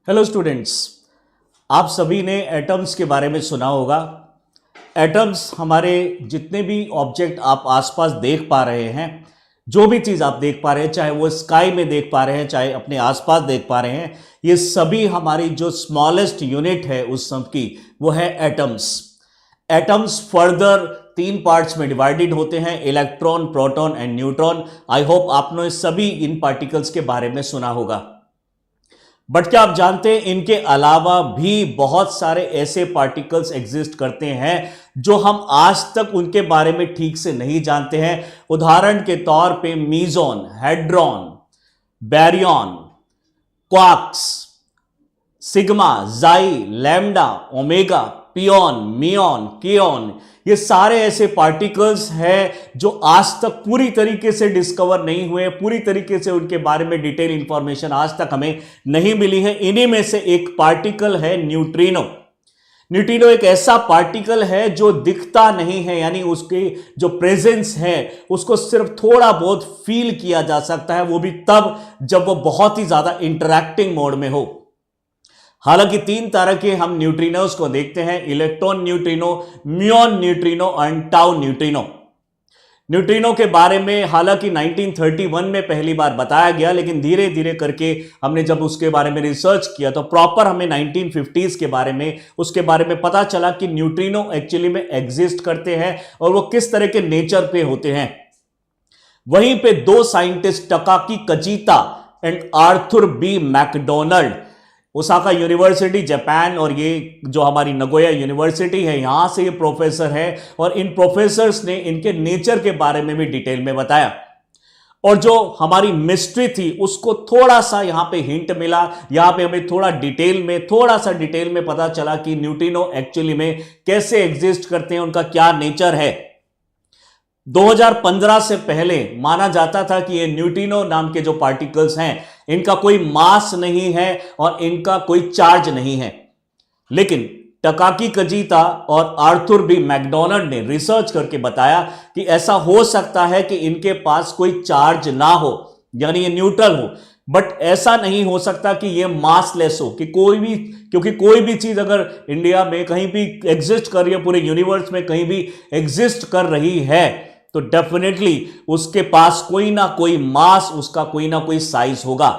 Hello students, आप सभी ने एटम्स के बारे में सुना होगा। एटम्स हमारे जितने भी ऑब्जेक्ट आप आसपास देख पा रहे हैं, जो भी चीज़ आप देख पा रहे हैं, चाहे वो स्काई में देख पा रहे हैं, चाहे अपने आसपास देख पा रहे हैं, ये सभी हमारी जो स्मॉलेस्ट यूनिट है उस सब की, वो है एटम्स। एटम्स फर्दर 3 पार्ट्स में डिवाइडेड होते हैं, electron, proton and neutron. I hope आपने सभी इन पार्टिकल्स के बारे में सुना होगा। बट क्या आप जानते हैं इनके अलावा भी बहुत सारे ऐसे पार्टिकल्स एग्जिस्ट करते हैं जो हम आज तक उनके बारे में ठीक से नहीं जानते हैं। उदाहरण के तौर पे मीजॉन, हेड्रॉन, बैरियन, क्वार्क्स, सिग्मा, जाई, लैम्डा, ओमेगा, पियोन, मियोन, केओन, ये सारे ऐसे पार्टिकल्स हैं जो आज तक पूरी तरीके से डिस्कवर नहीं हुए, पूरी तरीके से उनके बारे में डिटेल इंफॉर्मेशन आज तक हमें नहीं मिली है। इन्हीं में से एक पार्टिकल है न्यूट्रिनो। न्यूट्रिनो एक ऐसा पार्टिकल है जो दिखता नहीं है, यानी उसके जो प्रेजेंस है उसको सिर्फ थोड़ा बहुत फील किया जा सकता है, वो भी तब जब वो बहुत ही ज्यादा इंटरैक्टिंग मोड में हो। हालांकि 3 तरह के हम न्यूट्रिनोज को देखते हैं, electron neutrino, muon neutrino and tau neutrino. Neutrino के बारे में हालांकि 1931 में पहली बार बताया गया, लेकिन धीरे धीरे करके हमने जब उसके बारे में रिसर्च किया तो प्रॉपर हमें 1950s के बारे में उसके बारे में पता चला कि न्यूट्रिनो एक्चुअली में एग्जिस्ट करते हैं और वो किस तरह के नेचर पे होते हैं। वहीं पे 2 scientist, Takaaki Kajita and Arthur B McDonald, Osaka university Japan, और ये जो हमारी नगोया यूनिवर्सिटी है यहां से ये प्रोफेसर है, और इन प्रोफेसर्स ने इनके नेचर के बारे में भी डिटेल में बताया। और जो हमारी मिस्ट्री थी उसको थोड़ा सा यहां पे हिंट मिला, यहां पे हमें थोड़ा सा डिटेल में पता चला कि न्यूट्रिनो एक्चुअली में कैसे एग्जिस्ट करते हैं, उनका क्या नेचर है। 2015 से पहले माना जाता था कि ये न्यूट्रिनो नाम के जो पार्टिकल्स हैं इनका कोई मास नहीं है और इनका कोई चार्ज नहीं है, लेकिन टकाकी कजीता और आर्थर बी मैकडोनल्ड ने रिसर्च करके बताया कि ऐसा हो सकता है कि इनके पास कोई चार्ज ना हो, यानी ये न्यूट्रल हो, बट ऐसा नहीं हो सकता कि ये मासलेस हो, कि क्योंकि कोई भी चीज अगर इंडिया में कहीं भी एग्जिस्ट कर रही है, पूरे यूनिवर्स में कहीं भी एग्जिस्ट कर रही है, तो डेफिनेटली उसके पास कोई ना कोई मास, उसका कोई ना कोई साइज होगा।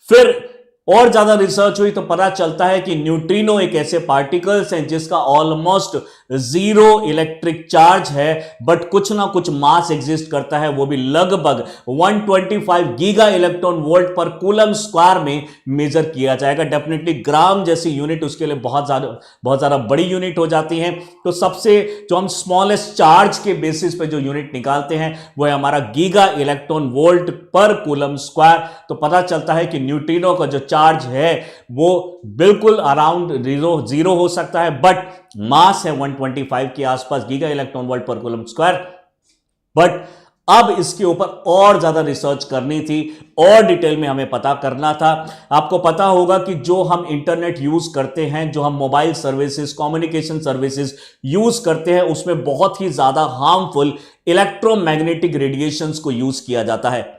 फिर और ज्यादा रिसर्च हुई तो पता चलता है कि न्यूट्रिनो एक ऐसे पार्टिकल्स हैं जिसका ऑलमोस्ट 0 इलेक्ट्रिक चार्ज है, बट कुछ ना कुछ मास एग्जिस्ट करता है, वो भी लगभग 125 गीगा इलेक्ट्रॉन वोल्ट पर कूलम स्क्वायर में मेजर किया जाएगा। डेफिनेटली ग्राम जैसी यूनिट उसके लिए बहुत ज्यादा बड़ी यूनिट हो जाती है। तो सबसे जो हम स्मॉलेस्ट चार्ज के बेसिस पे जो यूनिट निकालते हैं वो है हमारा गीगा इलेक्ट्रॉन वोल्ट पर कूलम स्क्वायर। तो पता चलता है कि न्यूट्रिनो का जो चार्ज है वो बिल्कुल अराउंड 0 हो सकता है, बट मास है 125 के आसपास गीगा इलेक्ट्रॉन वोल्ट पर कूलम स्क्वायर। बट अब इसके ऊपर और ज्यादा रिसर्च करनी थी और डिटेल में हमें पता करना था। आपको पता होगा कि जो हम इंटरनेट यूज करते हैं, जो हम mobile services, communication services use करते हैं, उसमें बहुत ही ज्यादा हार्मफुल इलेक्ट्रोमैग्नेटिक रेडिएशंस को यूज किया जाता है।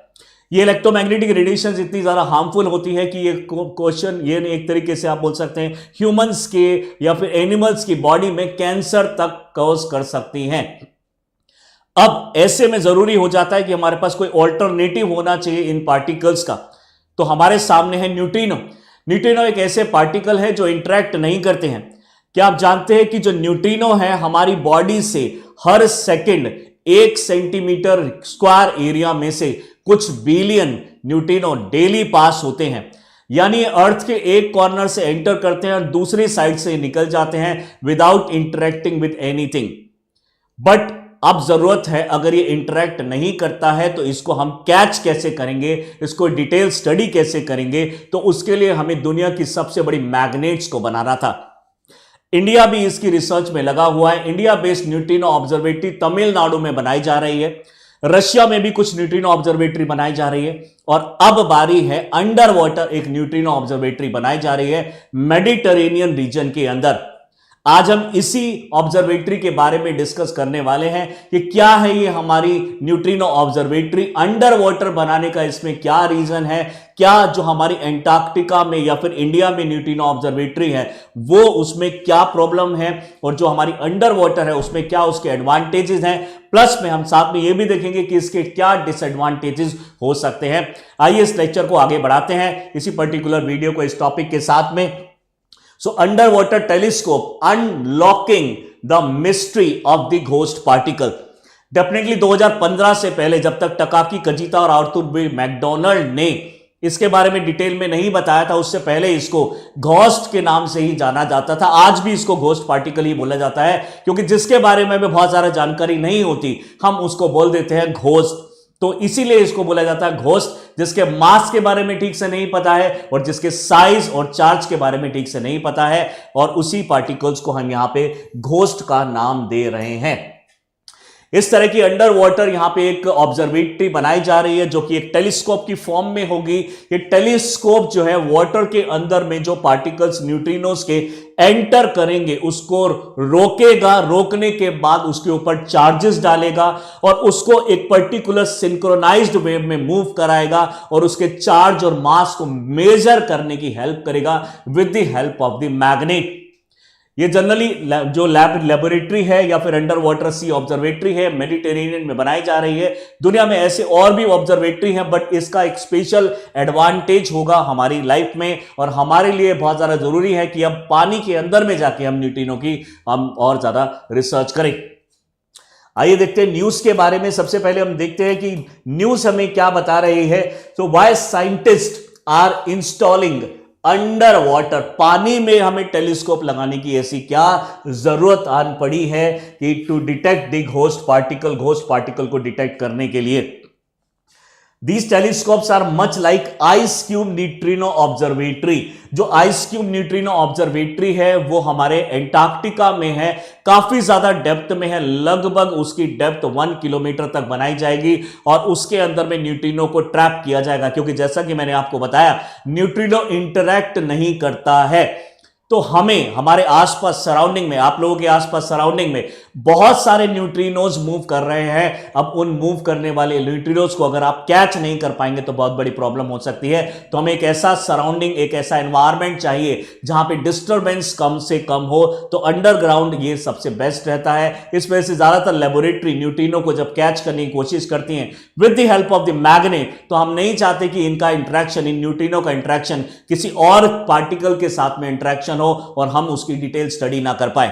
ये इलेक्ट्रोमैग्नेटिक रेडिएशंस इतनी ज्यादा हार्मफुल होती है कि ये क्वेश्चन, ये एक तरीके से आप बोल सकते हैं ह्यूमंस के या फिर एनिमल्स की बॉडी में कैंसर तक कॉज कर सकती हैं। अब ऐसे में जरूरी हो जाता है कि हमारे पास कोई ऑल्टरनेटिव होना चाहिए इन पार्टिकल्स का। तो हमारे सामने है न्यूट्रिनो। न्यूट्रिनो एक ऐसे पार्टिकल है जो इंटरेक्ट नहीं करते हैं। क्या आप जानते हैं कि जो न्यूट्रिनो है हमारी बॉडी से हर सेकेंड 1 सेंटीमीटर स्क्वायर एरिया में से कुछ बिलियन न्यूट्रिनो डेली पास होते हैं, यानी अर्थ के एक कॉर्नर से एंटर करते हैं और दूसरी साइड से निकल जाते हैं without interacting with anything. But अब जरूरत है, अगर ये इंटरेक्ट नहीं करता है तो इसको हम कैच कैसे करेंगे, इसको डिटेल स्टडी कैसे करेंगे, तो उसके लिए हमें दुनिया की सबसे बड़ी मैग्नेट्स को बनाना था। इंडिया भी इसकी रिसर्च में लगा हुआ है। India based neutrino observatory Tamil Nadu में बनाई जा रही है, रशिया में भी कुछ न्यूट्रिनो ऑब्जर्वेटरी बनाई जा रही है, और अब बारी है अंडर वाटर एक न्यूट्रिनो ऑब्जर्वेटरी बनाई जा रही है मेडिटेरेनियन रीजन के अंदर। आज हम इसी ऑब्जर्वेटरी के बारे में डिस्कस करने वाले हैं कि क्या है ये हमारी न्यूट्रिनो ऑब्जर्वेटरी, अंडर वाटर बनाने का इसमें क्या रीजन है, क्या जो हमारी एंटार्क्टिका में या फिर इंडिया में न्यूट्रिनो ऑब्जर्वेटरी है वो उसमें क्या प्रॉब्लम है, और जो हमारी अंडर वाटर है उसमें क्या उसके एडवांटेजेस हैं, प्लस में हम साथ में ये भी देखेंगे कि इसके क्या डिसएडवांटेजेस हो सकते हैं। आइए इस लेक्चर को आगे बढ़ाते हैं इसी पर्टिकुलर वीडियो को इस टॉपिक के साथ में। सो under water telescope unlocking the mystery of the ghost particle. Definitely 2015 से पहले जब तक टकाकी कजिता और आर्थर बी मैकडोनाल्ड ने इसके बारे में डिटेल में नहीं बताया था, उससे पहले इसको घोस्ट के नाम से ही जाना जाता था। आज भी इसको घोस्ट पार्टिकल ही बोला जाता है, क्योंकि जिसके बारे में भी बहुत ज्यादा जानकारी नहीं होती हम उसको बोल देते हैं घोस्ट। तो इसीलिए इसको बोला जाता है घोस्ट, जिसके मास के बारे में ठीक से नहीं पता है और जिसके साइज और चार्ज के बारे में ठीक से नहीं पता है, और उसी पार्टिकल्स को हम यहां पे घोस्ट का नाम दे रहे हैं। इस तरह की अंडर वाटर यहां पे एक ऑब्जर्वेटरी बनाई जा रही है जो कि एक टेलीस्कोप की फॉर्म में होगी। ये टेलीस्कोप जो है वाटर के अंदर में जो पार्टिकल्स न्यूट्रिनोस के एंटर करेंगे उसको रोकेगा, रोकने के बाद उसके ऊपर चार्जेस डालेगा और उसको एक पर्टिकुलर सिंक्रोनाइज्ड वेव में मूव कराएगा और उसके चार्ज और मास को मेजर करने की हेल्प करेगा with the help of the magnet. ये जनरली जो लेबोरेटरी है या फिर अंडर वाटर सी ऑब्जर्वेटरी है मेडिटेरेनियन में बनाई जा रही है। दुनिया में ऐसे और भी ऑब्जर्वेटरी है, बट इसका एक स्पेशल एडवांटेज होगा हमारी लाइफ में, और हमारे लिए बहुत ज्यादा जरूरी है कि अब पानी के अंदर में जाके हम न्यूट्रिनो की हम और ज्यादा रिसर्च करें। आइए देखते हैं न्यूज के बारे में। सबसे पहले हम देखते हैं कि न्यूज हमें क्या बता रही है। तो why scientist are installing under water, पानी में हमें टेलीस्कोप लगाने की ऐसी क्या जरूरत आन पड़ी है कि to detect the ghost particle को डिटेक्ट करने के लिए। These telescopes are much like ice cube neutrino observatory। जो आइस क्यूब न्यूट्रिनो ऑब्जर्वेटरी है वो हमारे एंटार्क्टिका में है, काफी ज्यादा डेप्थ में है, लगभग उसकी डेप्थ 1 किलोमीटर तक बनाई जाएगी और उसके अंदर में न्यूट्रिनो को ट्रैप किया जाएगा, क्योंकि जैसा कि मैंने आपको बताया न्यूट्रिनो इंटरैक्ट नहीं करता है। तो हमें हमारे आसपास सराउंडिंग में, आप लोगों के आसपास सराउंडिंग में बहुत सारे न्यूट्रिनोज मूव कर रहे हैं। अब उन मूव करने वाले न्यूट्रिनोज को अगर आप कैच नहीं कर पाएंगे तो बहुत बड़ी प्रॉब्लम हो सकती है। तो हमें एक ऐसा सराउंडिंग, एक ऐसा एनवायरनमेंट चाहिए जहां पे डिस्टर्बेंस कम से कम हो। तो अंडरग्राउंड ये सबसे बेस्ट रहता है। इस वजह से ज्यादातर लेबोरेटरी न्यूट्रिनो को जब कैच करने की कोशिश करती हैं with the help of the magnet, तो हम नहीं चाहते कि इनका इंटरेक्शन, इन न्यूट्रिनो का इंटरेक्शन किसी और पार्टिकल के साथ में इंटरेक्शन हो और हम उसकी डिटेल स्टडी ना कर पाए।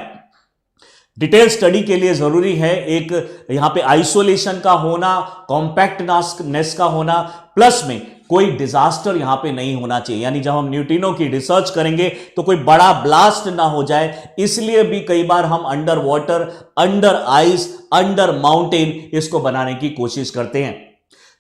डिटेल स्टडी के लिए जरूरी है एक यहां पे आइसोलेशन का होना, कॉम्पैक्टनेस का होना, प्लस में कोई डिजास्टर यहां पे नहीं होना चाहिए। यानी जब हम न्यूट्रिनो की रिसर्च करेंगे तो कोई बड़ा ब्लास्ट ना हो जाए, इसलिए भी कई बार हम under water, under ice, under mountain इसको बनाने की कोशिश करते हैं।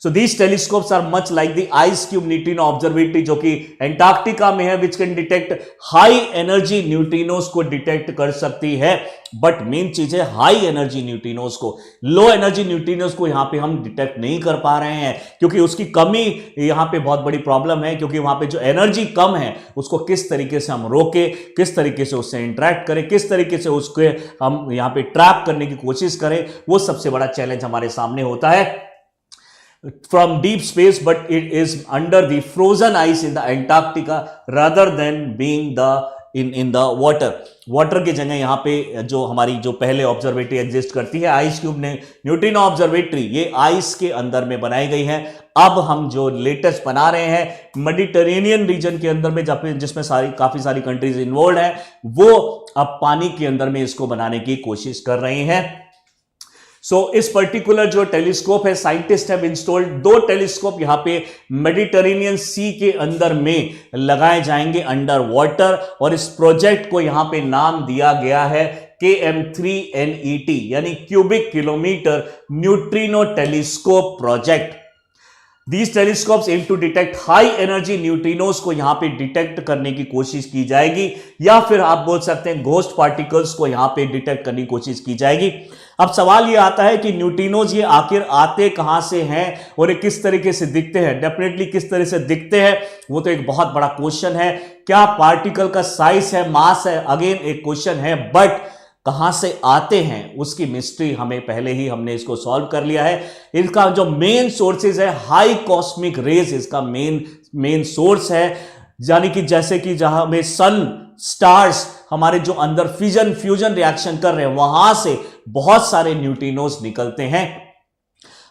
So these telescopes are much like the ice cube neutrino observatory जो कि एंटार्क्टिका में है, which can detect high energy neutrinos को डिटेक्ट कर सकती है। बट मेन चीज है हाई एनर्जी न्यूट्रिनोज को, लो एनर्जी न्यूट्रिनोज को यहां पे हम डिटेक्ट नहीं कर पा रहे हैं, क्योंकि उसकी कमी यहां पे बहुत बड़ी प्रॉब्लम है। क्योंकि वहां पे जो एनर्जी कम है उसको किस तरीके से हम रोके, किस तरीके से उससे इंटरेक्ट करें, किस तरीके से उसको हम यहां पे ट्रैप करने की कोशिश करें, वो सबसे बड़ा चैलेंज हमारे सामने होता है। From deep space, but it is under the frozen ice in the Antarctica rather than being in the water। Water की जगह यहाँ पे जो हमारी जो पहले ऑब्जर्वेटरी एग्जिस्ट करती है आइस क्यूब ने न्यूट्रिनो ऑब्जर्वेटरी, ये आइस के अंदर में बनाई गई है। अब हम जो लेटेस्ट बना रहे हैं मेडिटेरेनियन रीजन के अंदर में, जिसमें काफी सारी कंट्रीज इन्वॉल्व हैं, वो अब पानी के अंदर में इसको बनाने की कोशिश कर रहे हैं। इस पर्टिकुलर जो टेलीस्कोप है, साइंटिस्ट हैव इंस्टॉल्ड 2 टेलीस्कोप यहां पे मेडिटेरेनियन सी के अंदर में लगाए जाएंगे अंडर वाटर, और इस प्रोजेक्ट को यहां पे नाम दिया गया है KM3NET, यानी cubic kilometre neutrino telescope project. These telescopes aim to detect high energy neutrinos को यहां पे डिटेक्ट करने की कोशिश की जाएगी, या फिर आप बोल सकते हैं घोस्ट पार्टिकल्स को यहां पे डिटेक्ट करने की कोशिश की जाएगी। अब सवाल ये आता है कि न्यूट्रिनोज ये आखिर आते कहां से हैं और ये किस तरीके से दिखते हैं। डेफिनेटली किस तरह से दिखते हैं वो तो एक बहुत बड़ा क्वेश्चन है। क्या पार्टिकल का साइज है, मास है, अगेन एक क्वेश्चन है। बट कहां से आते हैं, उसकी मिस्ट्री हमें पहले ही हमने इसको सॉल्व कर लिया है। इसका जो मेन सोर्सेज है हाई कॉस्मिक रेज, इसका मेन सोर्स है। यानी कि जैसे कि जहां में सन स्टार्स हमारे जो अंदर फ्यूजन रिएक्शन कर रहे हैं, वहां से बहुत सारे न्यूट्रिनोज निकलते हैं।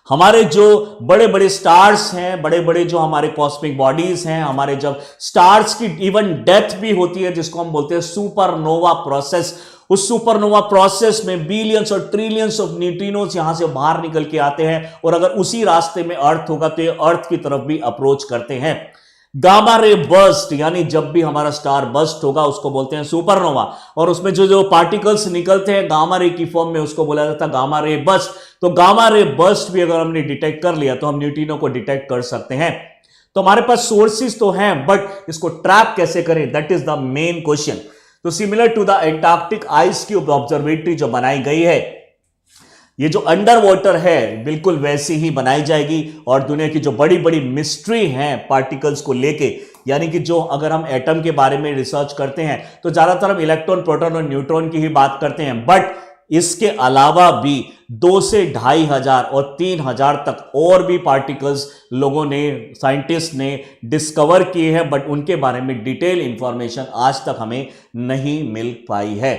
हमारे जो बड़े बड़े स्टार्स हैं, बड़े बड़े जो हमारे कॉस्मिक बॉडीज हैं, हमारे जब स्टार्स की इवन डेथ भी होती है, जिसको हम बोलते हैं सुपरनोवा प्रोसेस, उस सुपरनोवा प्रोसेस में बिलियंस और ट्रिलियंस ऑफ न्यूट्रिनोज यहां से बाहर निकल के आते हैं, और अगर उसी रास्ते में अर्थ होगा तो ये अर्थ की तरफ भी अप्रोच करते हैं। गामा रे बर्स्ट, यानी जब भी हमारा स्टार बर्स्ट होगा उसको बोलते हैं सुपरनोवा, और उसमें जो पार्टिकल्स निकलते हैं गामा रे की फॉर्म में, उसको बोला जाता है गामा रे बर्स्ट। तो गामा रे बर्स्ट भी अगर हमने डिटेक्ट कर लिया तो हम न्यूट्रिनो को डिटेक्ट कर सकते हैं। तो हमारे पास सोर्सेज तो हैं, बट इसको ट्रैप कैसे करें, that is the main question. तो similar to the Antarctic ice cube observatory जो बनाई गई है, ये जो अंडर वाटर है बिल्कुल वैसी ही बनाई जाएगी, और दुनिया की जो बड़ी बड़ी मिस्ट्री हैं पार्टिकल्स को लेके, यानी कि जो अगर हम एटम के बारे में रिसर्च करते हैं तो ज्यादातर हम इलेक्ट्रॉन, प्रोटॉन और न्यूट्रॉन की ही बात करते हैं, बट इसके अलावा भी 2 से 2,500 और 3,000 तक और भी पार्टिकल्स लोगों ने, साइंटिस्ट ने डिस्कवर किए हैं, बट उनके बारे में डिटेल इंफॉर्मेशन आज तक हमें नहीं मिल पाई है।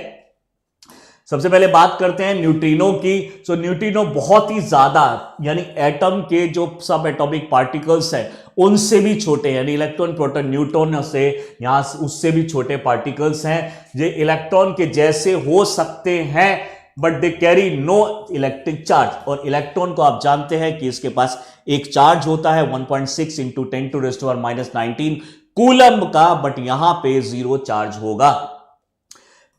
सबसे पहले बात करते हैं न्यूट्रिनो की। सो न्यूट्रिनो बहुत ही ज्यादा, यानी एटम के जो सब एटॉमिक पार्टिकल्स हैं उनसे भी छोटे, यानी इलेक्ट्रॉन, प्रोटॉन, न्यूट्रॉन से यहां उससे भी छोटे पार्टिकल्स हैं। ये इलेक्ट्रॉन के जैसे हो सकते हैं, but they carry no electric charge. और इलेक्ट्रॉन को आप जानते हैं कि इसके पास एक चार्ज होता है 1.6 इंटू 10⁻⁻19 कूलम का, बट यहां पे 0 चार्ज होगा।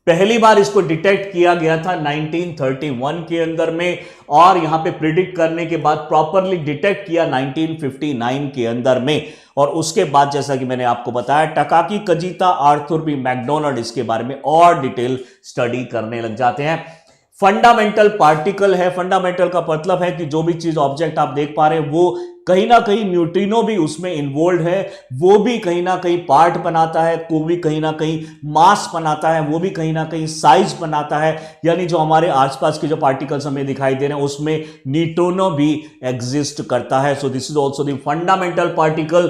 पहली बार इसको डिटेक्ट किया गया था 1931 के अंदर में, और यहां पे प्रिडिक्ट करने के बाद प्रॉपरली डिटेक्ट किया 1959 के अंदर में। और उसके बाद जैसा कि मैंने आपको बताया, टकाकी कजिता, आर्थर बी मैकडोनाल्ड इसके बारे में और डिटेल स्टडी करने लग जाते हैं। फंडामेंटल पार्टिकल है। फंडामेंटल का मतलब है कि जो भी चीज, ऑब्जेक्ट आप देख पा रहे हैं, वो कहीं ना कहीं न्यूट्रिनो भी उसमें इन्वॉल्व है, वो भी कहीं ना कहीं पार्ट बनाता है, वो भी कहीं ना कहीं मास बनाता है, वो भी कहीं ना कहीं साइज बनाता है। यानी जो हमारे आसपास के जो पार्टिकल्स हमें दिखाई दे रहे हैं उसमें न्यूट्रिनो भी एग्जिस्ट करता है। So this is also the fundamental particle.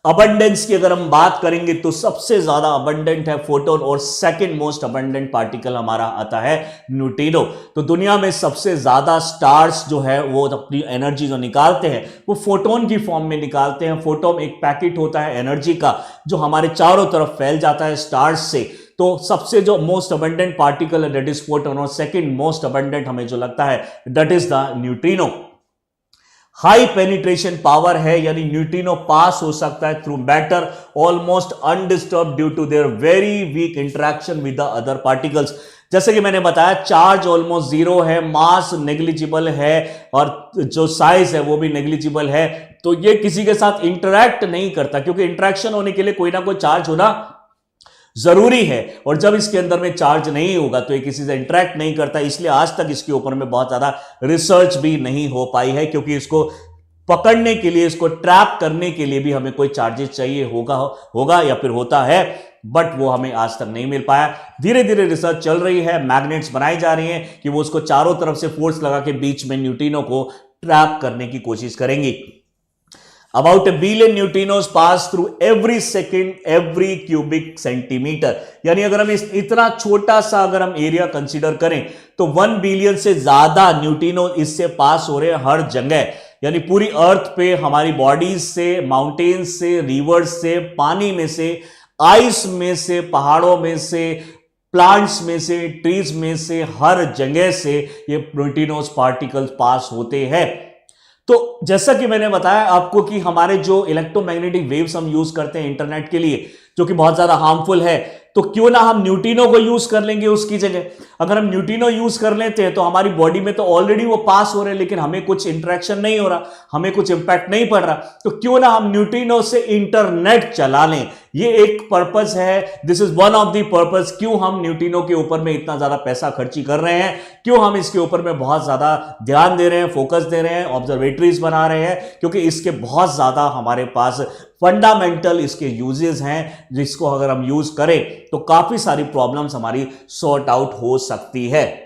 Abundance की अगर हम बात करेंगे तो सबसे ज्यादा अबंडेंट है फोटोन, और सेकंड मोस्ट अबंडेंट पार्टिकल हमारा आता है न्यूट्रिनो। तो दुनिया में सबसे ज्यादा स्टार्स जो है वो अपनी एनर्जी जो निकालते हैं वो फोटोन की फॉर्म में निकालते हैं। फोटोन एक पैकेट होता है एनर्जी का जो हमारे चारों तरफ फैल जाता है स्टार्स से। तो सबसे जो मोस्ट अबंडेंट पार्टिकल है दैट इज फोटोन, और सेकंड मोस्ट अबंडेंट हमें जो लगता है that is the neutrino. High penetration power है, यानी न्यूट्रिनो पास हो सकता है through matter almost undisturb due to their very weak interaction with the other particles. जैसे कि मैंने बताया, चार्ज ऑलमोस्ट 0 है, मास नेग्लिजिबल है, और जो साइज है वो भी नेग्लिजिबल है। तो ये किसी के साथ इंटरैक्ट नहीं करता, क्योंकि इंटरेक्शन होने के लिए कोई ना कोई चार्ज होना जरूरी है, और जब इसके अंदर में चार्ज नहीं होगा तो ये किसी से इंटरेक्ट नहीं करता। इसलिए आज तक इसके ऊपर में बहुत ज्यादा रिसर्च भी नहीं हो पाई है, क्योंकि इसको पकड़ने के लिए, इसको ट्रैप करने के लिए भी हमें कोई चार्जेस चाहिए होगा या फिर होता है, बट वो हमें आज तक नहीं मिल पाया। धीरे धीरे रिसर्च चल रही है, मैग्नेट्स बनाई जा रही हैं कि वो उसको चारों तरफ से फोर्स लगा के बीच में न्यूट्रिनो को ट्रैप करने की कोशिश करेंगी। About 1 billion neutrinos pass through every second, every cubic centimeter। यानी अगर हम इतना छोटा सा अगर हम एरिया कंसीडर करें तो 1 बिलियन से ज्यादा न्यूट्रिनो इससे पास हो रहे हैं हर जगह। यानी पूरी अर्थ पे, हमारी बॉडीज से, माउंटेन्स से, रिवर्स से, पानी में से, आइस में से, पहाड़ों में से, प्लांट्स में से, ट्रीज में से, हर जगह से ये न्यूट्रिनोस पार्टिकल्स पास होते हैं। तो जैसा कि मैंने बताया आपको कि हमारे जो इलेक्ट्रोमैग्नेटिक वेव्स हम यूज करते हैं इंटरनेट के लिए, जो कि बहुत ज्यादा हार्मफुल है, तो क्यों ना हम न्यूट्रिनो को यूज कर लेंगे उसकी जगह। अगर हम न्यूट्रिनो यूज कर लेते हैं तो हमारी बॉडी में तो ऑलरेडी वो पास हो रहे हैं, लेकिन हमें कुछ इंटरेक्शन नहीं हो रहा, हमें कुछ इंपैक्ट नहीं पड़ रहा, तो क्यों ना हम न्यूट्रिनो से इंटरनेट चला लें। ये एक पर्पस है, this is one of the purpose क्यों हम न्यूट्रिनो के ऊपर में इतना ज्यादा पैसा खर्ची कर रहे हैं, क्यों हम इसके ऊपर में बहुत ज्यादा ध्यान दे रहे हैं, फोकस दे रहे हैं, ऑब्जर्वेटरीज बना रहे हैं, क्योंकि इसके बहुत ज्यादा हमारे पास फंडामेंटल इसके यूजेस हैं, जिसको अगर हम यूज करें तो काफी सारी प्रॉब्लम्स हमारी सॉर्ट आउट हो सकती है।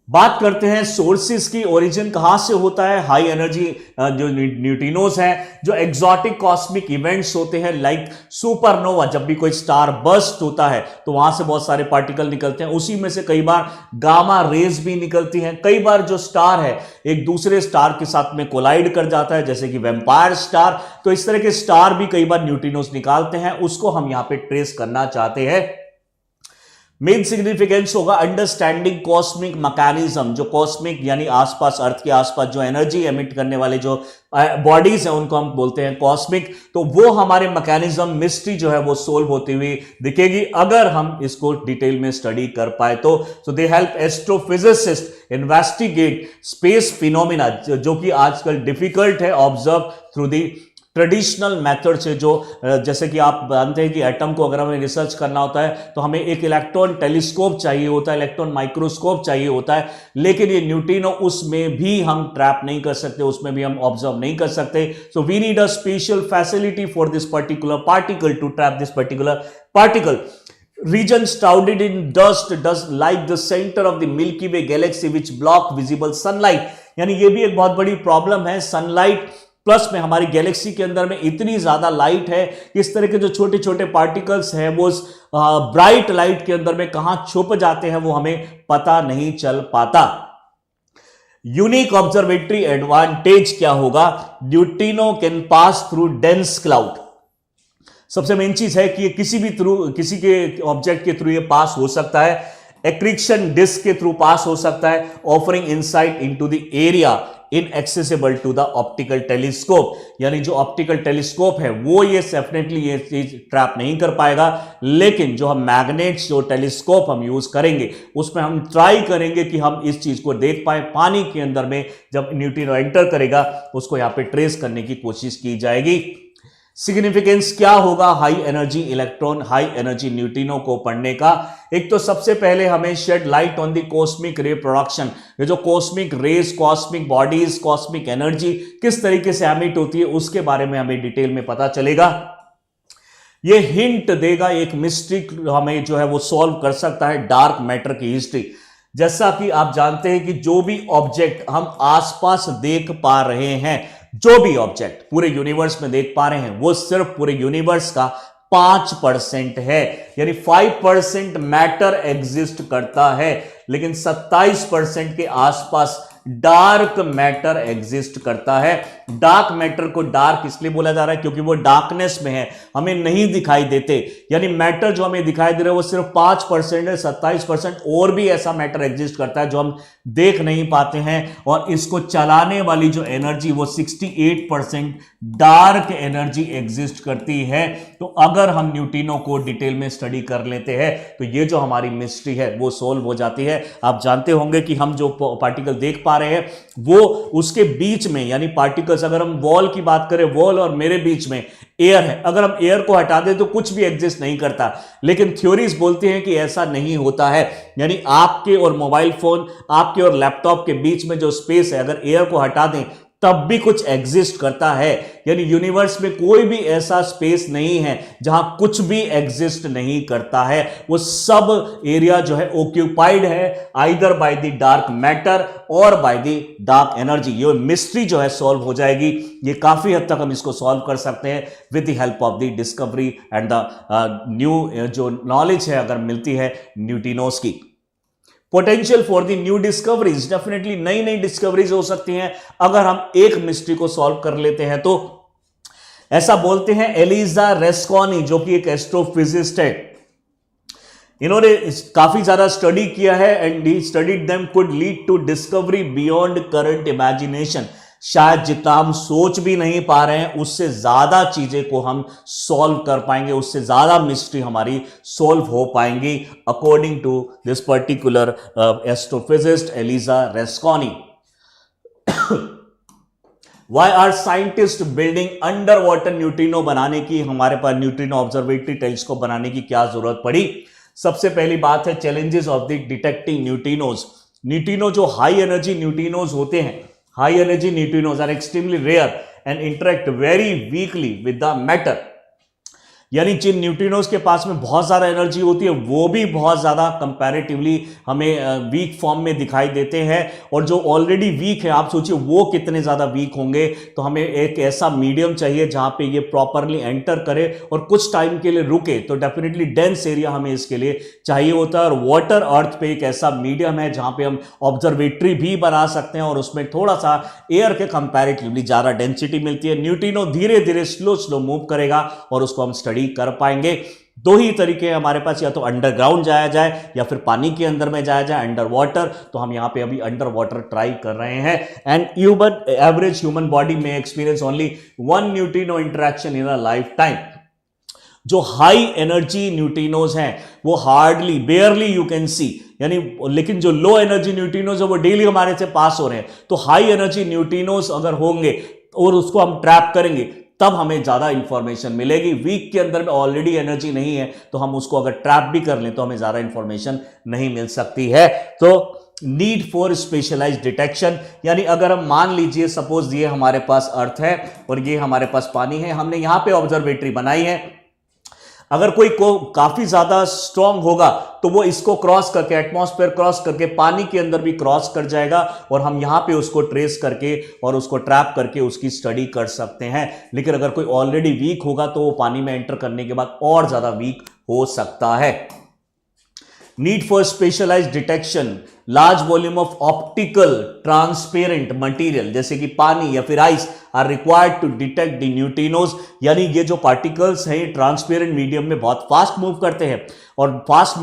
बात करते हैं सोर्सेस की, ओरिजिन कहां से होता है। हाई एनर्जी जो न्यूट्रिनोज हैं, जो एक्सोटिक कॉस्मिक इवेंट्स होते हैं लाइक सुपरनोवा, जब भी कोई स्टार बर्स्ट होता है तो वहां से बहुत सारे पार्टिकल निकलते हैं, उसी में से कई बार गामा रेज भी निकलती हैं। कई बार जो स्टार है एक दूसरे स्टार के साथ में कोलाइड कर जाता है, जैसे कि वैम्पायर स्टार, तो इस तरह के स्टार भी कई बार न्यूट्रिनोज निकालते हैं, उसको हम यहां पे ट्रेस करना चाहते हैं। मेन सिग्निफिकेंस होगा अंडरस्टैंडिंग कॉस्मिक मैकेनिज्म, जो कॉस्मिक यानी आसपास, अर्थ के आसपास जो एनर्जी एमिट करने वाले जो बॉडीज हैं उनको हम बोलते हैं कॉस्मिक, तो वो हमारे मैकेनिज्म, मिस्ट्री जो है वो सोल्व होती हुई दिखेगी अगर हम इसको डिटेल में स्टडी कर पाए तो। So they help astrophysicist investigate space phenomena, जो कि आजकल डिफिकल्ट है observe through the traditional method से, जो जैसे कि आप जानते हैं कि एटम को अगर हमें रिसर्च करना होता है तो हमें एक इलेक्ट्रॉन टेलीस्कोप चाहिए होता है, इलेक्ट्रॉन माइक्रोस्कोप चाहिए होता है, लेकिन ये न्यूट्रिनो उसमें भी हम ट्रैप नहीं कर सकते, उसमें भी हम ऑब्जर्व नहीं कर सकते। So we need a special facility for this particular particle to trap this particular particle. Region shrouded in dust like the center of the Milky Way galaxy which block visible sunlight, यानी ये भी एक बहुत बड़ी problem है। Sunlight plus में हमारी Galaxy के अंदर में इतनी ज्यादा लाइट है कि इस तरह के जो छोटे छोटे पार्टिकल्स हैं वो ब्राइट लाइट के अंदर में कहां छुप जाते हैं वो हमें पता नहीं चल पाता। यूनिक ऑब्जर्वेटरी एडवांटेज क्या होगा, neutrino can pass through dense cloud. सबसे मेन चीज है कि किसी के ऑब्जेक्ट के थ्रू ये पास हो सकता है, एक्रिक्शन डिस्क के थ्रू पास हो सकता है, offering insight into the area inaccessible to the optical telescope, यानी जो ऑप्टिकल टेलीस्कोप है वो ये डेफिनेटली ये चीज ट्रैप नहीं कर पाएगा, लेकिन जो हम मैग्नेट्स, जो टेलीस्कोप हम यूज करेंगे उसमें हम ट्राई करेंगे कि हम इस चीज को देख पाए। पानी के अंदर में जब न्यूट्रिनो एंटर करेगा उसको यहां पे ट्रेस करने की कोशिश की जाएगी। सिग्निफिकेंस क्या होगा high energy electron, high energy neutrino को पढ़ने का। एक तो सबसे पहले हमें shed light on the cosmic ray production, ये जो cosmic rays, cosmic bodies, cosmic energy किस तरीके से एमिट होती है उसके बारे में हमें डिटेल में पता चलेगा। ये हिंट देगा, एक मिस्ट्री हमें जो है वो सॉल्व कर सकता है, डार्क मैटर की हिस्ट्री। जैसा कि आप जानते हैं कि जो भी ऑब्जेक्ट हम आसपास देख पा रहे हैं, जो भी ऑब्जेक्ट पूरे यूनिवर्स में देख पा रहे हैं वो सिर्फ पूरे यूनिवर्स का 5% है, यानी 5% मैटर एग्जिस्ट करता है, लेकिन 27% के आसपास डार्क मैटर एग्जिस्ट करता है। डार्क मैटर को डार्क इसलिए बोला जा रहा है क्योंकि वो डार्कनेस में है, हमें नहीं दिखाई देते, यानी मैटर जो हमें दिखाई दे रहा है वो सिर्फ 5% है, 27% और भी ऐसा मैटर एग्जिस्ट करता है जो हम देख नहीं पाते हैं, और इसको चलाने वाली जो एनर्जी वो 68% डार्क एनर्जी एग्जिस्ट करती है। तो अगर हम न्यूट्रिनो को डिटेल में स्टडी कर लेते हैं तो ये जो हमारी मिस्ट्री है वो सोल्व हो जाती है। आप जानते होंगे कि हम जो पार्टिकल देख पा रहे हैं वो उसके बीच में, यानी पार्टिकल्स, अगर हम वॉल की बात करें, वॉल और मेरे बीच में एयर है, अगर हम एयर को हटा दें तो कुछ भी एग्जिस्ट नहीं करता, लेकिन थ्योरीज बोलती हैं कि ऐसा नहीं होता है, यानी आपके और मोबाइल फोन, आपके और लैपटॉप के बीच में जो स्पेस है अगर एयर को हटा दें तब भी कुछ एग्जिस्ट करता है, यानी यूनिवर्स में कोई भी ऐसा स्पेस नहीं है जहां कुछ भी एग्जिस्ट नहीं करता है। वो सब एरिया जो है ऑक्यूपाइड है either by the dark matter और बाय द डार्क एनर्जी। ये मिस्ट्री जो है सॉल्व हो जाएगी। ये काफी हद तक हम इसको सॉल्व कर सकते हैं with the help of the discovery and the new जो नॉलेज है अगर मिलती है न्यूट्रिनोज की। Potential for the new discoveries, definitely नई नई डिस्कवरीज हो सकती हैं अगर हम एक मिस्ट्री को सॉल्व कर लेते हैं तो। ऐसा बोलते हैं एलिजा रेस्कॉनी, जो कि एक एस्ट्रोफिजिस्ट है, इन्होंने काफी ज्यादा स्टडी किया है and he studied them could lead to discovery beyond current imagination. शायद जितना हम सोच भी नहीं पा रहे हैं उससे ज्यादा चीजें को हम सॉल्व कर पाएंगे, उससे ज्यादा मिस्ट्री हमारी सॉल्व हो पाएंगी according to this particular astrophysicist Elisa Resconi. Why are scientist building under water neutrino बनाने की, हमारे पास न्यूट्रिनो ऑब्जर्वेटरी टेलीस्कोप बनाने की क्या जरूरत पड़ी? सबसे पहली बात है challenges of the detecting neutrinos. Neutrino जो हाई एनर्जी न्यूट्रिनोज होते हैं, high energy neutrinos are extremely rare and interact very weakly with the matter. यानी जिन न्यूट्रिनोज के पास में बहुत ज़्यादा एनर्जी होती है वो भी बहुत ज़्यादा कंपैरेटिवली हमें वीक फॉर्म में दिखाई देते हैं, और जो ऑलरेडी वीक है आप सोचिए वो कितने ज़्यादा वीक होंगे। तो हमें एक ऐसा मीडियम चाहिए जहाँ पे ये प्रॉपरली एंटर करे और कुछ टाइम के लिए रुके, तो डेफिनेटली डेंस एरिया हमें इसके लिए चाहिए होता है। और वाटर अर्थ पे एक ऐसा मीडियम है जहाँ पे हम ऑब्जर्वेटरी भी बना सकते हैं और उसमें थोड़ा सा एयर के कंपैरेटिवली ज़्यादा डेंसिटी मिलती है। न्यूट्रिनो धीरे धीरे स्लो मूव करेगा और उसको हम स्टडी कर पाएंगे। दो ही तरीके हमारे पास, या तो अंडरग्राउंड जाया जाए या फिर पानी के अंदर में जाया जाए, अंडर वाटर। तो हम यहां पे अभी अंडर वाटर ट्राई कर रहे हैं। एंड एवरेज ह्यूमन बॉडी में experience only 1 neutrino interaction in a life time. जो हाई एनर्जी न्यूट्रिनोज हैं वो हार्डली बेयरली यू कैन सी, यानी, लेकिन जो लो एनर्जी न्यूट्रिनोज है वो डेली हमारे से पास हो रहे हैं। तो हाई एनर्जी न्यूट्रिनोज अगर होंगे और उसको हम ट्रैप करेंगे तब हमें ज्यादा इंफॉर्मेशन मिलेगी। वीक के अंदर में ऑलरेडी एनर्जी नहीं है तो हम उसको अगर ट्रैप भी कर लें तो हमें ज्यादा इंफॉर्मेशन नहीं मिल सकती है। तो नीड फॉर स्पेशलाइज्ड डिटेक्शन, यानी अगर हम मान लीजिए सपोज ये हमारे पास अर्थ है और ये हमारे पास पानी है, हमने यहां पे ऑब्जर्वेटरी बनाई है। अगर कोई को काफी ज्यादा स्ट्रांग होगा तो वो इसको क्रॉस करके, एटमॉस्फेयर क्रॉस करके पानी के अंदर भी क्रॉस कर जाएगा और हम यहां पे उसको ट्रेस करके और उसको ट्रैप करके उसकी स्टडी कर सकते हैं। लेकिन अगर कोई ऑलरेडी वीक होगा तो वो पानी में एंटर करने के बाद और ज्यादा वीक हो सकता है। Need for specialized detection, large volume of optical transparent material जैसे कि पानी या फिर ice are required to detect the neutrinos, यानी ये जो पार्टिकल्स हैं ट्रांसपेरेंट मीडियम में बहुत फास्ट मूव करते हैं। और फास्ट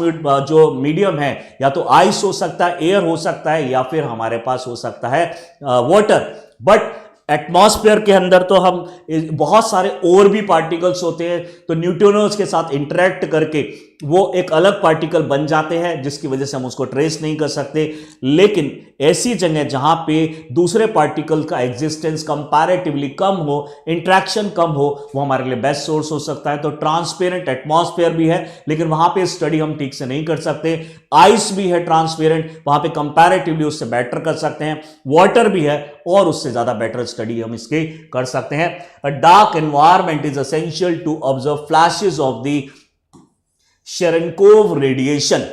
जो मीडियम है या तो आइस हो सकता है, एयर हो सकता है, या फिर हमारे पास हो सकता है वाटर। बट एटमॉस्फेयर के अंदर तो हम बहुत सारे और भी पार्टिकल्स होते हैं, तो न्यूट्रिनोज के साथ इंटरेक्ट करके वो एक अलग पार्टिकल बन जाते हैं जिसकी वजह से हम उसको ट्रेस नहीं कर सकते। लेकिन ऐसी जगह जहां पे दूसरे पार्टिकल का एग्जिस्टेंस कंपैरेटिवली कम हो, इंट्रैक्शन कम हो, वो हमारे लिए बेस्ट सोर्स हो सकता है। तो ट्रांसपेरेंट एटमॉस्फेयर भी है लेकिन वहां पे स्टडी हम ठीक से नहीं कर सकते। आइस भी है ट्रांसपेरेंट, वहां पे कंपैरेटिवली उससे बेटर कर सकते हैं। वाटर भी है और उससे ज्यादा बेटर स्टडी हम इसके कर सकते हैं। A dark environment is essential to observe flashes of the Cherenkov radiation,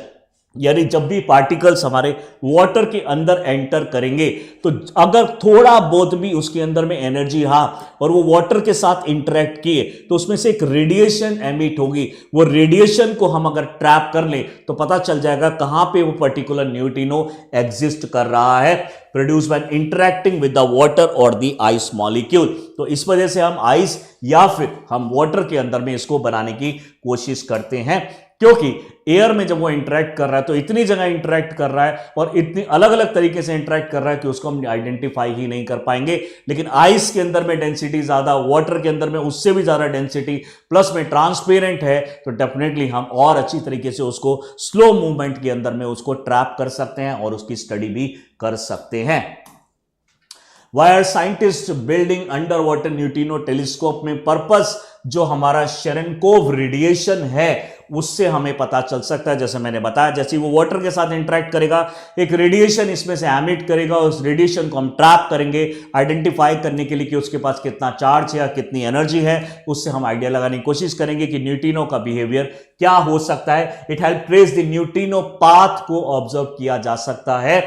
यानी जब भी पार्टिकल्स हमारे वाटर के अंदर एंटर करेंगे तो अगर थोड़ा बहुत भी उसके अंदर में एनर्जी और वो वाटर के साथ इंटरेक्ट किए तो उसमें से एक रेडिएशन एमिट होगी। वो रेडिएशन को हम अगर ट्रैप कर लें तो पता चल जाएगा कहां पे वो पर्टिकुलर न्यूट्रिनो एग्जिस्ट कर रहा है, produce by interacting with the water और द आइस मॉलिक्यूल। तो इस वजह से हम आइस या फिर हम वाटर के अंदर में इसको बनाने की कोशिश करते हैं, क्योंकि एयर में जब वो इंटरेक्ट कर रहा है तो इतनी जगह इंटरेक्ट कर रहा है और इतनी अलग अलग तरीके से इंटरेक्ट कर रहा है कि उसको हम आइडेंटिफाई ही नहीं कर पाएंगे। लेकिन आइस के अंदर में डेंसिटी ज्यादा, वाटर के अंदर में उससे भी ज्यादा डेंसिटी, प्लस में ट्रांसपेरेंट है, तो डेफिनेटली हम और अच्छी तरीके से उसको स्लो मूवमेंट के अंदर में उसको ट्रैप कर सकते हैं और उसकी स्टडी भी कर सकते हैं। Why are scientists building underwater neutrino telescope में पर्पस जो हमारा शेरेनकोव रेडिएशन है उससे हमें पता चल सकता है। जैसे मैंने बताया, जैसे वो वाटर के साथ इंटरेक्ट करेगा एक रेडिएशन इसमें से एमिट करेगा, उस रेडिएशन को हम ट्रैप करेंगे आइडेंटिफाई करने के लिए कि उसके पास कितना चार्ज है या कितनी एनर्जी है। उससे हम आइडिया लगाने की कोशिश करेंगे कि न्यूट्रिनो का बिहेवियर क्या हो सकता है। It help trace the neutrino path को ऑब्जर्व किया जा सकता है।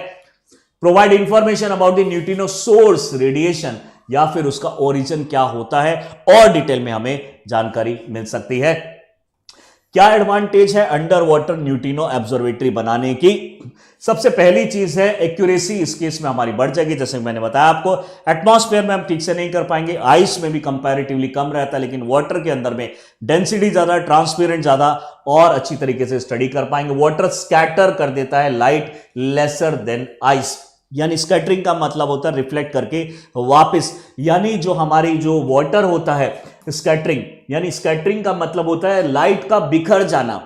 Provide information about the neutrino source radiation, या फिर उसका ओरिजिन क्या होता है और डिटेल में हमें जानकारी मिल सकती है। क्या एडवांटेज है अंडर वाटर न्यूट्रिनो ऑब्जर्वेटरी बनाने की? सबसे पहली चीज है एक्यूरेसी, इस केस में हमारी बढ़ जाएगी। जैसे मैंने बताया आपको, एटमॉस्फेयर में हम ठीक से नहीं कर पाएंगे, आइस में भी कंपैरेटिवली कम रहता है, लेकिन वाटर के अंदर में डेंसिटी ज्यादा, ट्रांसपेरेंट ज्यादा और अच्छी तरीके से स्टडी कर पाएंगे। वाटर स्कैटर कर देता है लाइट लेसर देन आइस, यानी स्कैटरिंग का मतलब होता है रिफ्लेक्ट करके वापस, यानी जो हमारी जो वाटर होता है स्कैटरिंग, यानी स्कैटरिंग का मतलब होता है लाइट का बिखर जाना।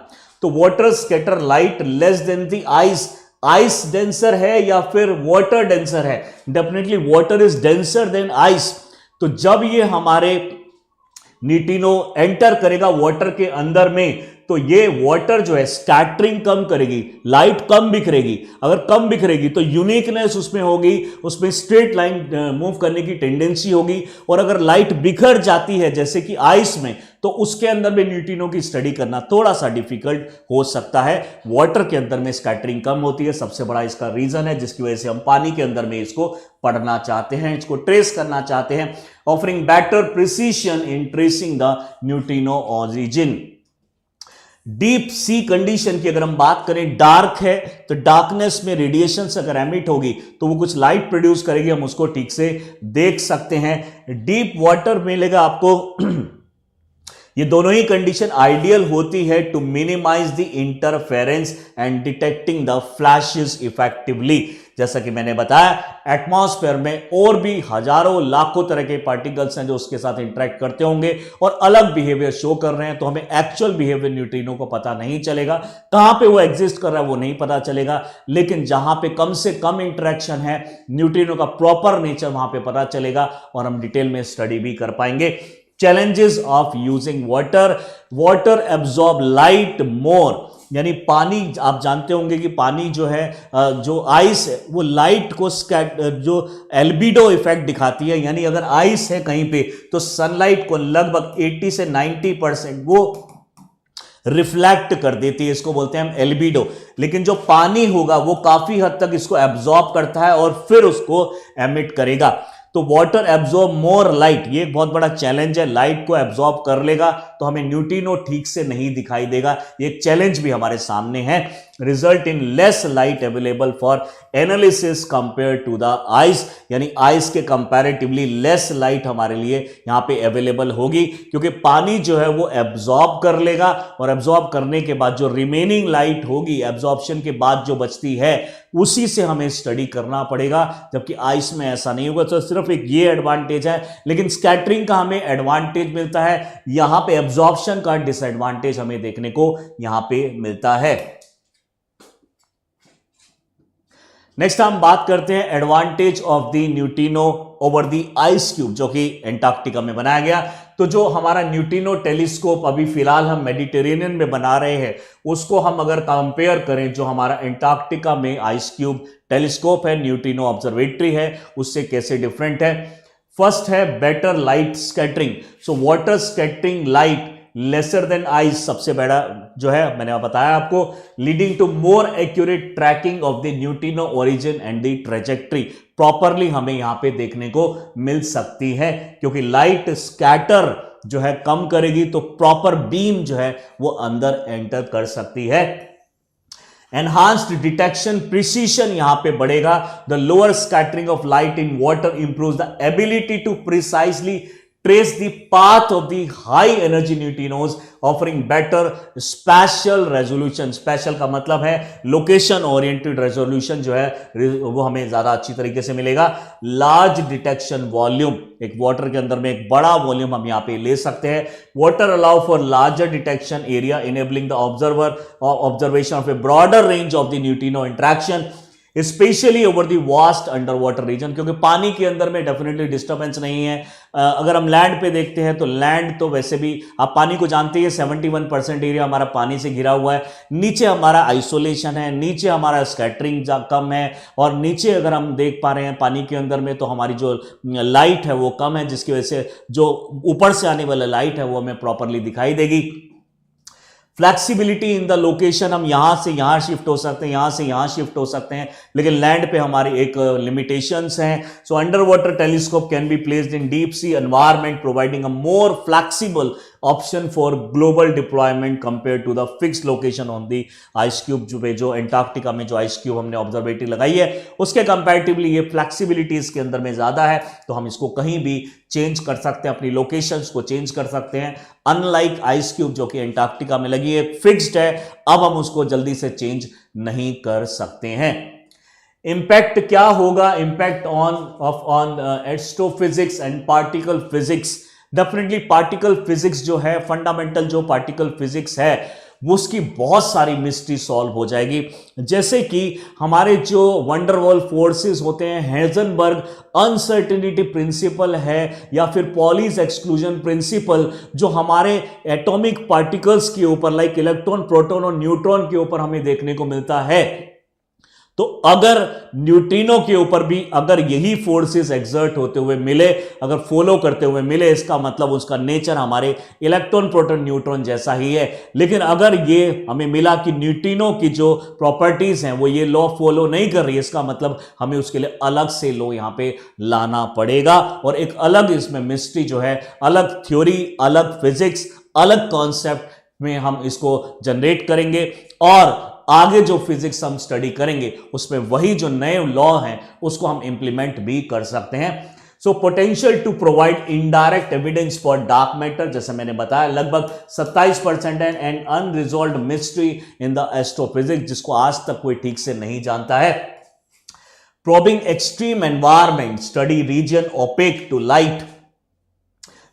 तो water scatter light less than the ice. Ice denser है या फिर वाटर डेंसर है? Definitely water is denser then ice. तो जब ये हमारे न्यूट्रिनो एंटर करेगा वाटर के अंदर में, तो ये वाटर जो है स्कैटरिंग कम करेगी, लाइट कम बिखरेगी। अगर कम बिखरेगी तो यूनिकनेस उसमें होगी, उसमें स्ट्रेट लाइन मूव करने की टेंडेंसी होगी। और अगर लाइट बिखर जाती है जैसे कि आइस में, तो उसके अंदर में न्यूट्रिनो की स्टडी करना थोड़ा सा डिफिकल्ट हो सकता है। वाटर के अंदर में स्कैटरिंग कम होती है, सबसे बड़ा इसका रीजन है, जिसकी वजह से हम पानी के अंदर में इसको पढ़ना चाहते हैं, इसको ट्रेस करना चाहते हैं। Offering better precision in tracing the neutrino origin. Deep sea condition की अगर हम बात करें, डार्क है तो डार्कनेस में रेडिएशन अगर एमिट होगी तो वो कुछ लाइट प्रोड्यूस करेगी, हम उसको ठीक से देख सकते हैं। डीप वाटर मिलेगा आपको ये दोनों ही कंडीशन आइडियल होती है to minimize the interference and detecting the flashes effectively. जैसा कि मैंने बताया, एटमॉस्फेयर में और भी हजारों लाखों तरह के पार्टिकल्स हैं जो उसके साथ इंटरेक्ट करते होंगे और अलग बिहेवियर शो कर रहे हैं, तो हमें एक्चुअल बिहेवियर न्यूट्रिनो को पता नहीं चलेगा, कहां पे वो एग्जिस्ट कर रहा है वो नहीं पता चलेगा। लेकिन जहां पे कम से कम इंटरेक्शन है, न्यूट्रिनो का प्रॉपर नेचर वहां पे पता चलेगा और हम डिटेल में स्टडी भी कर पाएंगे। Challenges of using water, water absorb light more, यानी पानी, आप जानते होंगे कि पानी जो है, जो आइस है वो लाइट को जो एल्बिडो इफेक्ट दिखाती है, यानी अगर आइस है कहीं पे तो सनलाइट को लगभग 80 से 90% वो रिफ्लेक्ट कर देती है, इसको बोलते हैं हम एल्बिडो। लेकिन जो पानी होगा वो काफी हद तक इसको एब्जॉर्ब करता है और फिर उसको एमिट करेगा। तो वाटर एब्जॉर्ब मोर लाइट, ये एक बहुत बड़ा चैलेंज है, लाइट को एब्जॉर्ब कर लेगा तो हमें न्यूट्रिनो ठीक से नहीं दिखाई देगा, ये एक चैलेंज भी हमारे सामने है। Result in less light available for analysis compare to the ice, यानी आइस के कंपैरेटिवली लेस लाइट हमारे लिए यहां पे अवेलेबल होगी, क्योंकि पानी जो है वो एब्जॉर्ब कर लेगा और एब्जॉर्ब करने के बाद जो रिमेनिंग लाइट होगी, एब्जॉर्प्शन के बाद जो बचती है उसी से हमें स्टडी करना पड़ेगा, जबकि आइस में ऐसा नहीं होगा। तो सिर्फ एक ये एडवांटेज है, लेकिन स्कैटरिंग का हमें एडवांटेज मिलता है, यहां पे एब्जॉर्प्शन का डिसएडवांटेज हमें देखने को यहां पे मिलता है। नेक्स्ट हम बात करते हैं advantage of the neutrino over the ice cube, जो कि एंटार्क्टिका में बनाया गया। तो जो हमारा न्यूट्रिनो टेलीस्कोप अभी फिलहाल हम मेडिटेरेनियन में बना रहे हैं, उसको हम अगर कंपेयर करें जो हमारा एंटार्क्टिका में आइस क्यूब टेलीस्कोप है, न्यूट्रिनो ऑब्जर्वेटरी है, उससे कैसे डिफरेंट है। फर्स्ट है better light scattering, so water scattering light lesser than ice, सबसे बड़ा जो है मैंने बताया आपको, leading to more accurate tracking of the neutrino origin and the trajectory, properly हमें यहां पे देखने को मिल सकती है, क्योंकि लाइट स्कैटर जो है कम करेगी तो प्रॉपर बीम जो है वो अंदर एंटर कर सकती है। एनहांस्ड डिटेक्शन प्रिसीशन यहां पे बढ़ेगा, the lower scattering of light in water improves the ability to precisely trace the path of the high energy neutrinos, offering better spatial resolution। Special का मतलब है लोकेशन ओरिएंटेड रेजोल्यूशन, जो है वो हमें ज्यादा अच्छी तरीके से मिलेगा। लार्ज डिटेक्शन वॉल्यूम, एक वाटर के अंदर में एक बड़ा वॉल्यूम हम यहां पे ले सकते हैं। Water allow for larger detection area, enabling the observation of a broader range of the neutrino interaction, specially over the vast under water region, क्योंकि पानी के अंदर में डेफिनेटली डिस्टर्बेंस नहीं है। अगर हम लैंड पे देखते हैं तो लैंड तो वैसे भी आप पानी को जानते हैं, 71% एरिया हमारा पानी से घिरा हुआ है, नीचे हमारा आइसोलेशन है, नीचे हमारा स्कैटरिंग कम है, और नीचे अगर हम देख पा रहे हैं पानी के अंदर में तो हमारी जो लाइट है वो कम है, जिसकी वजह से जो ऊपर से आने वाला लाइट है वो हमें प्रॉपरली दिखाई देगी। फ्लैक्सिबिलिटी इन द लोकेशन, हम यहां से यहां शिफ्ट हो सकते हैं, यहां से यहां शिफ्ट हो सकते हैं, लेकिन लैंड पे हमारी एक लिमिटेशंस हैं। So under water telescope can be placed in deep sea environment, providing a more flexible option for global deployment compare to the fix location on the ice cube. जो Antarctica में जो ice cube हमने observatory लगाई है उसके comparatively ये flexibility इसके अंदर में ज्यादा है, तो हम इसको कहीं भी चेंज कर सकते हैं, अपनी लोकेशंस को चेंज कर सकते हैं। अनलाइक आइस क्यूब जो कि एंटार्क्टिका में लगी है, फिक्स्ड है, अब हम उसको जल्दी से चेंज नहीं कर सकते हैं। इंपैक्ट क्या होगा, impact on astrophysics and particle physics. Definitely particle physics जो है, फंडामेंटल जो पार्टिकल फिजिक्स है वो उसकी बहुत सारी मिस्ट्री सॉल्व हो जाएगी। जैसे कि हमारे जो वंडरवॉल फोर्सेस होते हैं, हेजनबर्ग अनसर्टेनिटी प्रिंसिपल है, या फिर पॉलीज एक्सक्लूजन प्रिंसिपल जो हमारे एटॉमिक पार्टिकल्स के ऊपर लाइक इलेक्ट्रॉन, प्रोटॉन और न्यूट्रॉन के ऊपर हमें देखने को मिलता है। तो अगर न्यूट्रिनो के ऊपर भी अगर यही फोर्सेस एक्सर्ट होते हुए मिले, अगर फॉलो करते हुए मिले, इसका मतलब उसका नेचर हमारे इलेक्ट्रॉन, प्रोटॉन, न्यूट्रॉन जैसा ही है। लेकिन अगर ये हमें मिला कि न्यूट्रिनो की जो प्रॉपर्टीज हैं वो ये लॉ फॉलो नहीं कर रही है, इसका मतलब हमें उसके लिए अलग से लॉ यहां पे लाना पड़ेगा और एक अलग इसमें मिस्ट्री जो है, अलग थ्योरी, अलग फिजिक्स, अलग कॉन्सेप्ट में हम इसको जनरेट करेंगे और आगे जो फिजिक्स हम स्टडी करेंगे उसमें वही जो नए लॉ हैं उसको हम इंप्लीमेंट भी कर सकते हैं। So potential to provide indirect evidence for dark matter, जैसे मैंने बताया, लगभग 27% है and unresolved mystery in the astrophysics, जिसको आज तक कोई ठीक से नहीं जानता है। Probing extreme environment, study region opaque to light,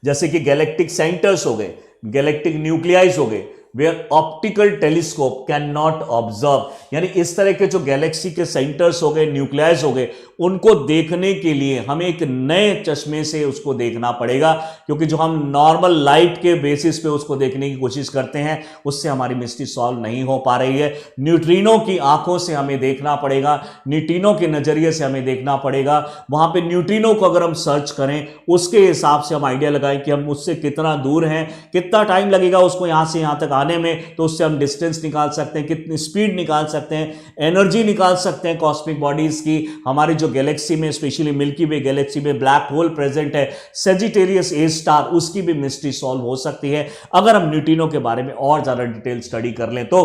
जैसे कि गैलेक्टिक सेंटर्स हो गए, गैलेक्टिक न्यूक्लियाइज हो गए, where optical telescope can not observe, यानी इस तरह के जो गैलेक्सी के सेंटर्स हो गए, न्यूक्लियाइज हो गए, उनको देखने के लिए हमें एक नए चश्मे से उसको देखना पड़ेगा, क्योंकि जो हम नॉर्मल लाइट के बेसिस पे उसको देखने की कोशिश करते हैं उससे हमारी मिस्ट्री सॉल्व नहीं हो पा रही है। न्यूट्रिनो की आंखों से हमें देखना पड़ेगा, न्यूट्रिनो के नजरिए से हमें देखना पड़ेगा। वहां पे न्यूट्रिनो को अगर हम सर्च करें उसके हिसाब से हम आइडिया लगाएं कि हम उससे कितना दूर हैं, कितना टाइम लगेगा उसको यहां से यहां तक आने में, तो उससे हम डिस्टेंस निकाल सकते हैं, कितनी स्पीड निकाल सकते हैं, एनर्जी निकाल सकते हैं कॉस्मिक बॉडीज की। हमारी जो गैलेक्सी में, स्पेशली मिल्की वे गैलेक्सी में ब्लैक होल प्रेजेंट है, सेजिटेरियस ए स्टार, उसकी भी मिस्ट्री सॉल्व हो सकती है अगर हम न्यूट्रिनो के बारे में और ज्यादा डिटेल स्टडी कर लें। तो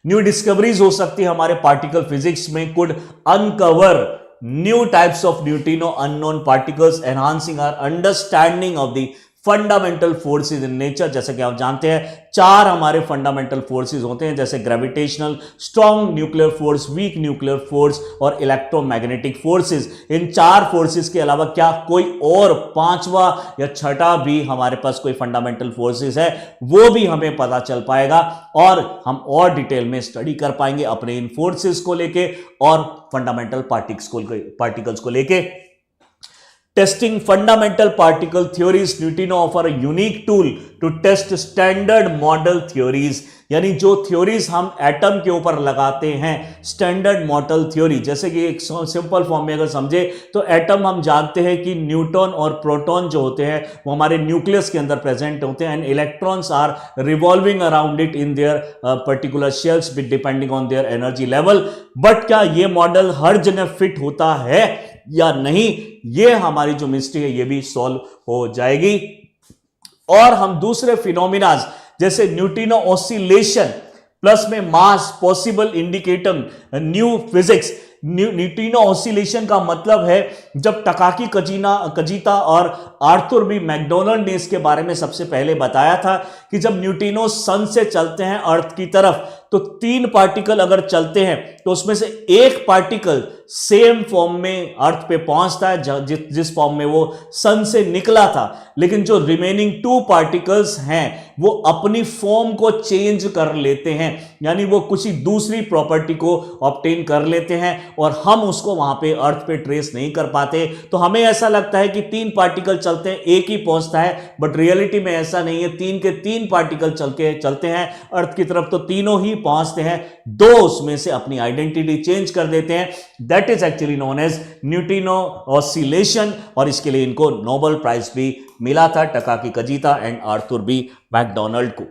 न्यू डिस्कवरीज हो सकती है हमारे पार्टिकल फिजिक्स में, could uncover new types of neutrino unknown particles, enhancing our understanding of the fundamental forces in nature. जैसे कि आप जानते हैं 4 हमारे फंडामेंटल फोर्सेज होते हैं, जैसे gravitational, strong nuclear force, weak nuclear force और इलेक्ट्रोमैग्नेटिक फोर्सेज। इन 4 फोर्सेज के अलावा क्या कोई और 5वां या 6ठा भी हमारे पास कोई फंडामेंटल फोर्सेज है, वो भी हमें पता चल पाएगा और हम और डिटेल में स्टडी कर पाएंगे अपने इन फोर्सेज को लेके और फंडामेंटल पार्टिकल्स को लेके। Testing fundamental particle theories, neutrino offer a unique tool to test standard model theories, यानी जो थ्योरीज हम एटम के ऊपर लगाते हैं, स्टैंडर्ड मॉडल थ्योरी। जैसे कि एक सिंपल फॉर्म में अगर समझे तो एटम हम जानते हैं कि न्यूट्रॉन और प्रोटॉन जो होते हैं वो हमारे न्यूक्लियस के अंदर प्रेजेंट होते हैं and electrons are revolving around it in their particular shells with depending on their energy level. But क्या ये मॉडल हर जगह फिट होता है या नहीं, ये हमारी जो मिस्ट्री है ये भी सॉल्व हो जाएगी। और हम दूसरे फिनोमिनाज जैसे न्यूट्रिनो ऑसिलेशन प्लस में mass possible indicator new physics. Neutrino oscillation का मतलब है जब टकाकी कजीता और आर्थर बी मैकडोनाल्ड ने इसके बारे में सबसे पहले बताया था कि जब न्यूट्रिनो सन से चलते हैं अर्थ की तरफ तो 3 पार्टिकल अगर चलते हैं तो उसमें से एक पार्टिकल सेम फॉर्म में अर्थ पे पहुंचता है जिस फॉर्म में वो सन से निकला था, लेकिन जो रिमेनिंग 2 पार्टिकल्स हैं वो अपनी फॉर्म को चेंज कर लेते हैं, यानी वो कुछ दूसरी प्रॉपर्टी को ऑब्टेन कर लेते हैं और हम उसको वहां पे अर्थ पे ट्रेस नहीं कर पाते। तो हमें ऐसा लगता है कि 3 पार्टिकल चलते हैं एक ही पहुंचता है, बट रियलिटी में ऐसा नहीं है। 3 के 3 पार्टिकल चलते हैं अर्थ की तरफ तो तीनों ही पहुंचते हैं, 2 उसमें से अपनी आइडेंटिटी चेंज कर देते हैं। That is actually known as neutrino oscillation और इसके लिए इनको नोबेल प्राइज भी मिला था, Takaaki Kajita and Arthur B McDonald को।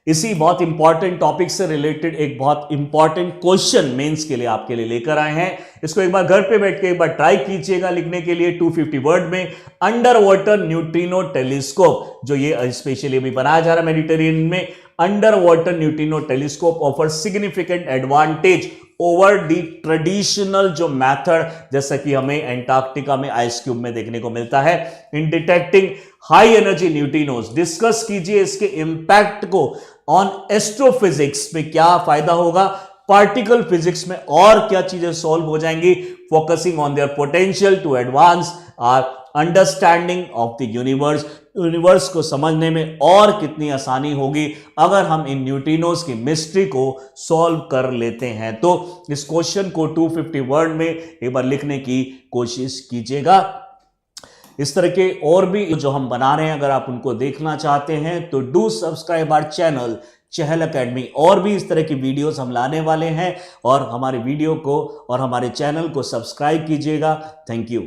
इसी बहुत इंपॉर्टेंट टॉपिक से रिलेटेड एक बहुत इंपॉर्टेंट क्वेश्चन मेंस के लिए आपके लिए लेकर आए हैं। इसको एक बार घर पे बैठ के एक बार ट्राई कीजिएगा लिखने के लिए 250 वर्ड में। अंडर वाटर न्यूट्रिनो टेलीस्कोप, जो ये स्पेशली भी बनाया जा रहा है मेडिटेरियन में, under water neutrino telescope offer significant advantage over the traditional जो मेथड जैसा कि हमें एंटार्क्टिका में आइस क्यूब में देखने को मिलता है in detecting high energy neutrinos. Discuss कीजिए इसके इंपैक्ट को ऑन एस्ट्रोफिजिक्स में, क्या फायदा होगा, पार्टिकल फिजिक्स में और क्या चीजें सॉल्व हो जाएंगी, focusing on their potential to advance our understanding of the universe. Universe को समझने में और कितनी आसानी होगी अगर हम इन न्यूट्रिनोज की मिस्ट्री को सॉल्व कर लेते हैं। तो इस क्वेश्चन को 250 वर्ड में एक बार लिखने की कोशिश कीजिएगा। इस तरह के और भी जो हम बना रहे हैं, अगर आप उनको देखना चाहते हैं तो do subscribe our channel Chahal academy. और भी इस तरह की वीडियोस हम लाने वाले हैं और हमारे वीडियो को और हमारे चैनल को सब्सक्राइब कीजिएगा। Thank you.